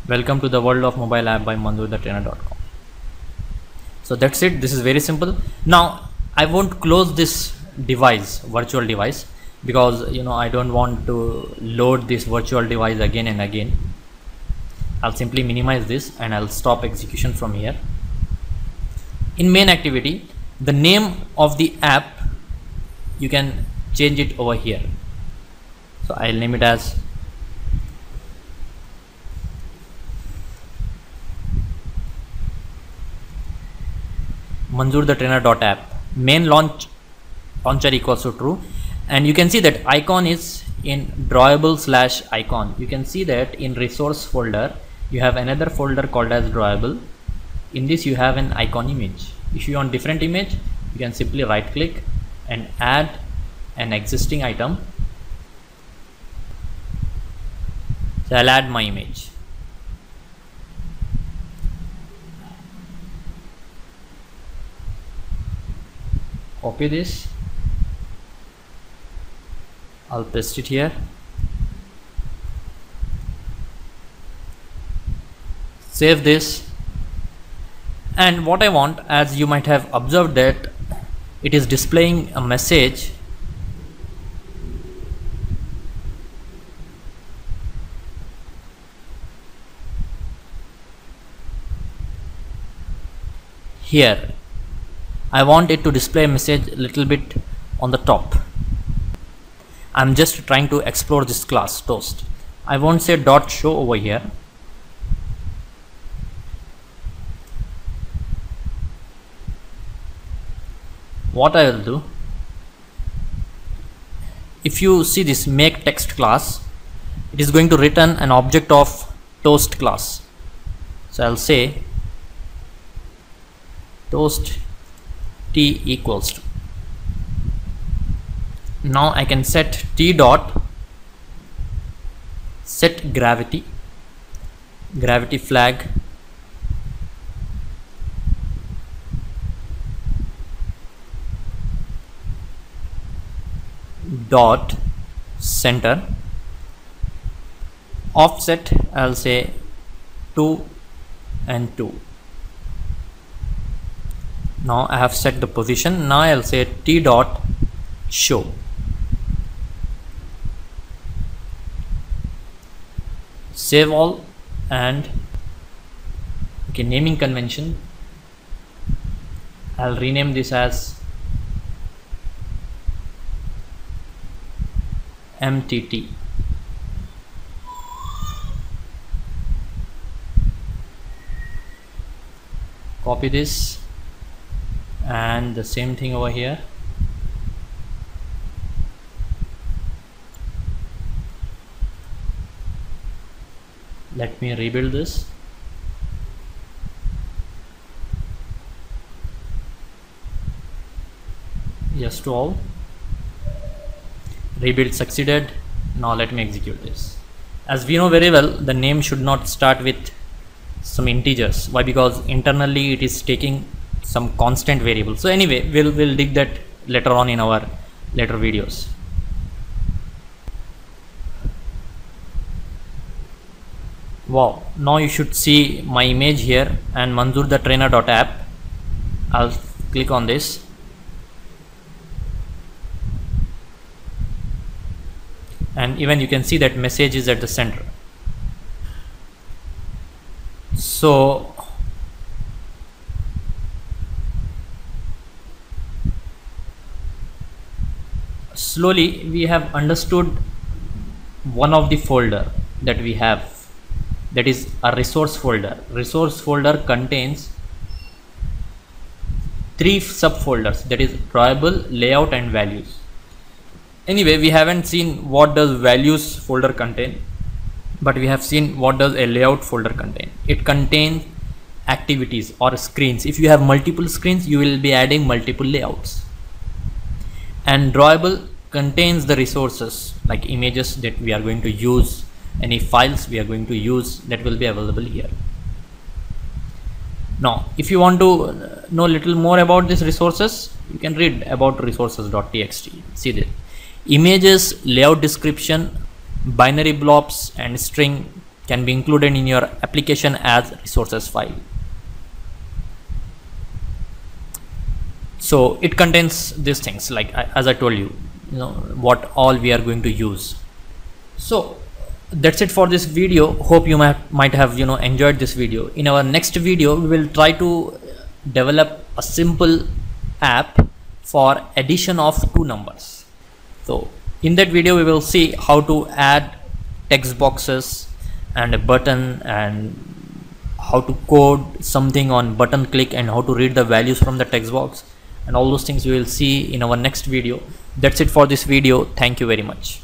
Welcome to the world of mobile app by manzoorthetrainer.com. So that's it. This is very simple. Now I won't close this virtual device, because I don't want to load this virtual device again and again. I'll simply minimize this and I'll stop execution from here. In main activity, the name of the app, you can change it over here. So I'll name it as manzoorthetrainer.app. Main launcher equals to true, and you can see that icon is in drawable/icon. You can see that in resource folder you have another folder called as drawable. In this you have an icon image. If you want different image, you can simply right click and add an existing item. So I'll add my image. Copy this, I'll paste it here, save this, and what I want, as you might have observed that it is displaying a message here. I want it to display a message a little bit on the top. I'm just trying to explore this class toast. I won't say dot show over here. What I will do, if you see this make text class, it is going to return an object of toast class. So I'll say toast t equals to. Now I can set t dot set gravity flag dot center, offset I'll say 2 and 2. Now I have set the position. Now I'll say t dot show. Save all, and okay, naming convention, I'll rename this as MTT. Copy this, and the same thing over here. Let me rebuild this. Yes to all. Rebuild succeeded. Now let me execute this. As we know very well, the name should not start with some integers. Why? Because internally it is taking some constant variable. So anyway, we'll dig that later on in our later videos. Wow, now you should see my image here and manzoorthetrainer.app. I'll click on this, and even you can see that message is at the center. So slowly we have understood one of the folder that we have, that is a resource folder. Resource folder contains 3 subfolders, that is drawable, layout and values. Anyway, we haven't seen what does values folder contain, but we have seen what does a layout folder contain. It contains activities or screens. If you have multiple screens, you will be adding multiple layouts. And drawable contains the resources like images that we are going to use, any files we are going to use, that will be available here. Now if you want to know little more about these resources, you can read about resources.txt. see that images, layout description, binary blobs and string can be included in your application as resources file. So it contains these things, like as I told you, what all we are going to use. So that's it for this video. Hope you might have enjoyed this video. In our next video, we will try to develop a simple app for addition of two numbers. So in that video, we will see how to add text boxes and a button, and how to code something on button click, and how to read the values from the text box, and all those things we will see in our next video. That's it for this video. Thank you very much.